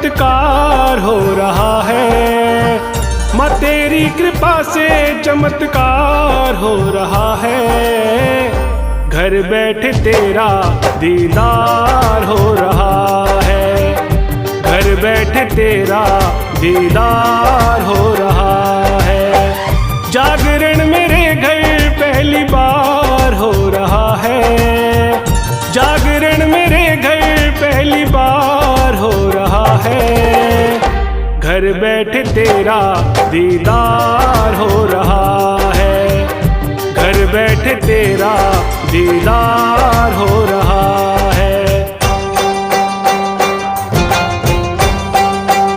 चमत्कार हो रहा है, माँ तेरी कृपा से चमत्कार हो रहा है। घर बैठे तेरा दीदार हो रहा है, घर बैठे तेरा दीदार हो रहा है। जागरण मेरे घर पहली बार हो रहा है, जागरण मेरे घर पहली बार हो रहा है। घर बैठे तेरा दीदार हो रहा है, घर बैठे तेरा दीदार हो रहा है।